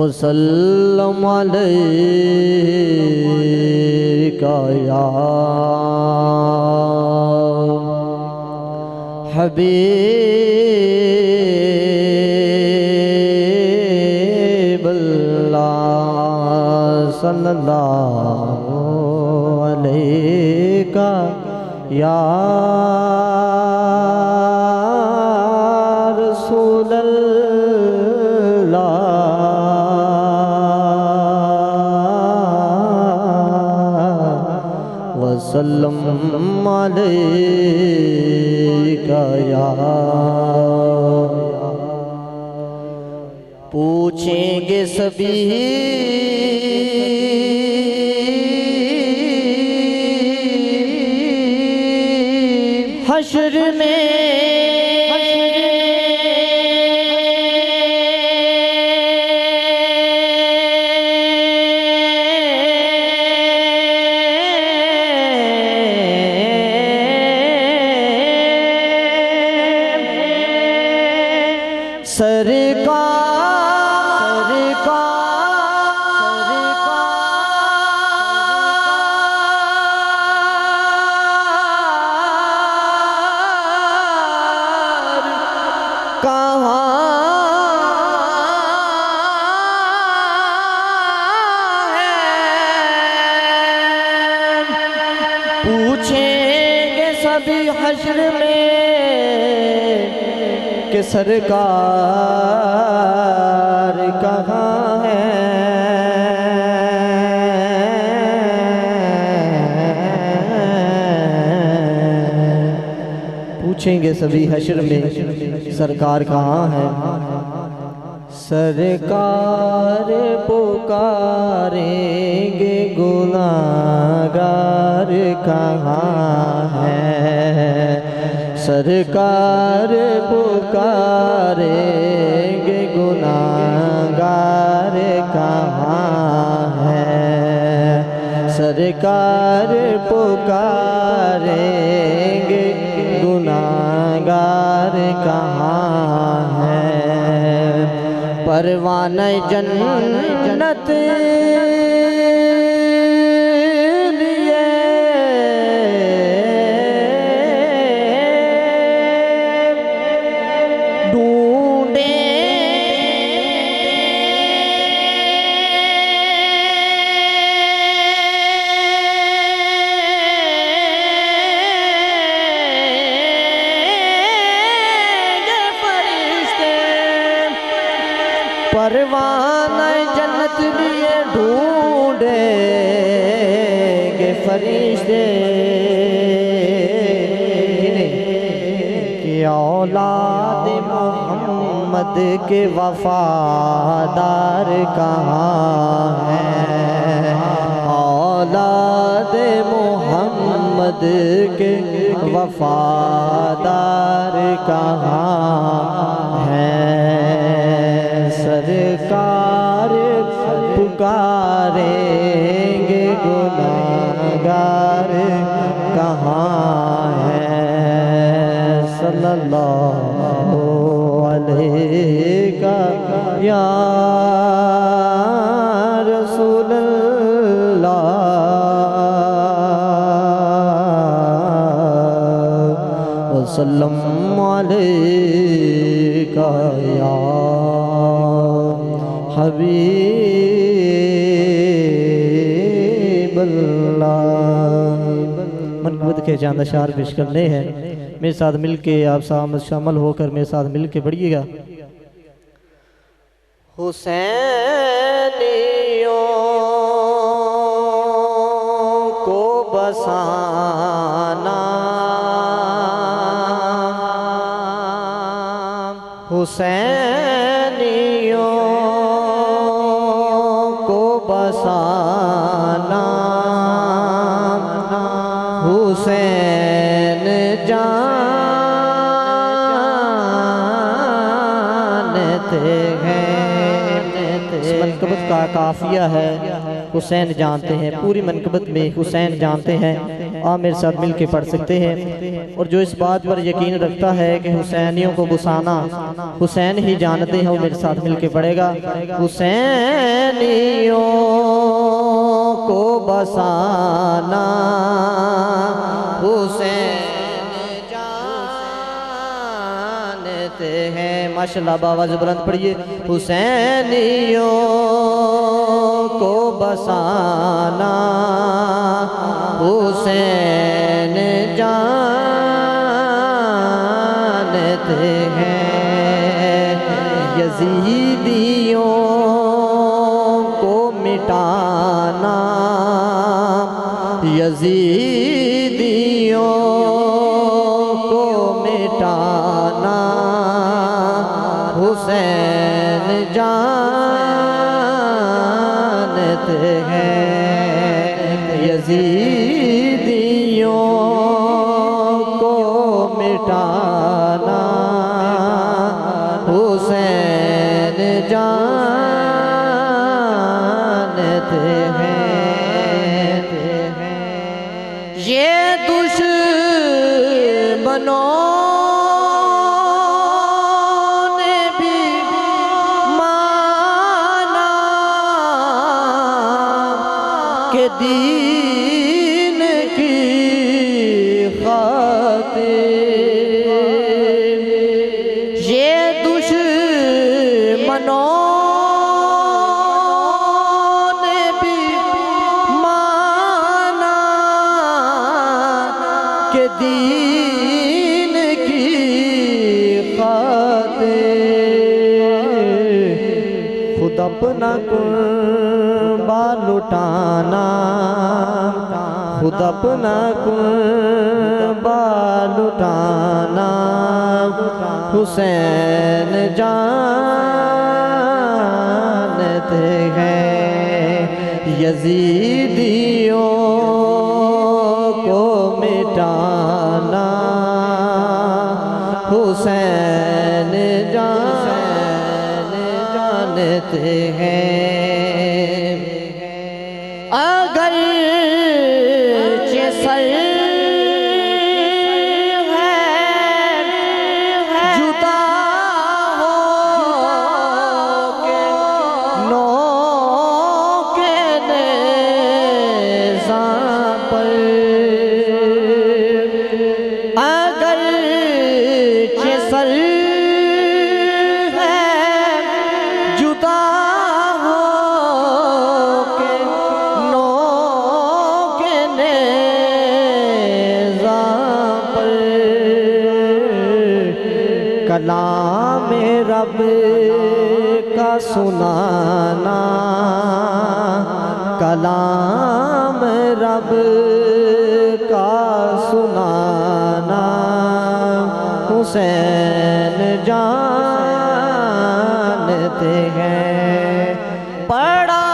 वसल्लम अलैका या हबीबल्लाह सल्लल्लाहु अलैका या वसल्लम अलैका या। पूछेंगे सभी हश्र में पूछेंगे सभी हश्र में कि सरकार कहाँ है। पूछेंगे सभी हश्र में सरकार कहाँ है। सरकार पुकारेंगे गुनाहगार कहाँ है। सरकार पुकारेंगे गुनाहगार कहाँ है। सरकार पुकारेंगे गुनाहगार कहाँ है। परवाना जन्नत लिए ढूंढे परवाना जन्नत लिए ढूंढेंगे फरिश्ते कि औलाद मोहम्मद के वफादार कहाँ हैं। औलाद मोहम्मद के वफादार कहाँ हैं। सरकार पुकारेंगे गुनाहगार कहाँ है। सल्लल्लाहु अलैका या रसूलल्लाह वसल्लम अलैका या हबीबल्लाह। मनक़बत के चांद अशार पेश करने हैं। मेरे साथ मिलके आप सामने शामिल होकर मेरे साथ मिलके पढ़िएगा। हुसैनियों को बसाना हुसैनियों को बसाना हुसैन जानते हैं। मनक़बत उसका काफिया है हुसैन जानते हैं, पूरी मनकबत में हुसैन जानते हैं। आप मेरे साथ मिल के पढ़ सकते हैं। और जो इस बात पर यकीन रखता है कि हुसैनियों को बसाना हुसैन ही जानते हैं, वो मेरे साथ मिल के पढ़ेगा। हुसैनियों को बसाना हुसैन जानते हैं। माशाल्लाह, आवाज़ बुलंद पढ़िए। हुसैनियों को बसाना हुसैन जानते हैं। यजीदियों को मिटाना यजीदियों को मिटाना हुसैन जानते हैं। यजीदियों को मिटाना हुसैन जानते हैं। ये दुश्मनों ने भी माना के दीन की खातिर। ये दुश्मनों ने भी माना के दीन की खातिर। खुद अपना कुर्बा लुटाना खुद अपना कुर्बा लुटाना हुसैन जानते हैं। यजीदियों को मिटाना हुसैन जानते हैं। अगर सर है जुदा हो के नो के नेज़ां पर। अगर सर है जुदा हो के नो के नेज़ां पर। कलाम रब का सुनाना कलाम रब का सुनाना हुसैन जानते हैं। पड़ा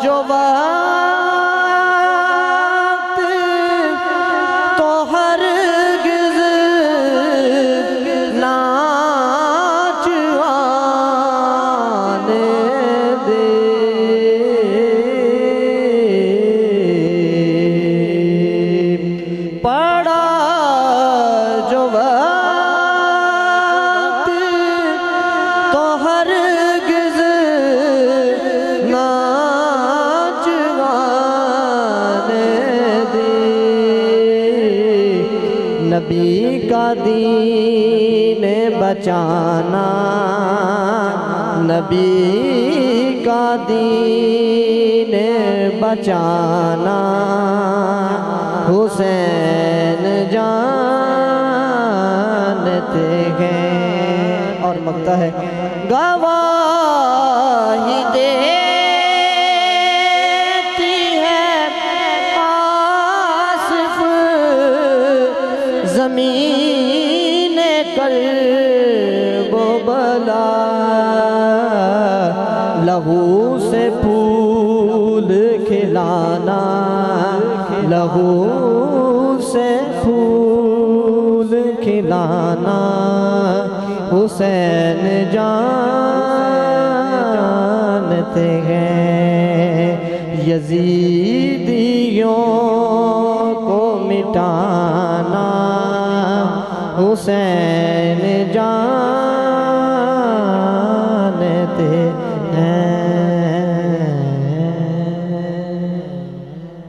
जो वक्त तो हरगिज़ नाच आने दे। पड़ा जो वक्त तो हरगिज़ नाच आने दे। नबी का दीन बचाना नबी का दीन बचाना हुसैन जानते हैं। और मकता है गवाही देती है आसिफ ज़मीन कर्बो बला। लहू से फूल खिलाना लहू से फूल खिलाना हुसैन जानते जानते हैं। यजीदियों को मिटाना हुसैन जानते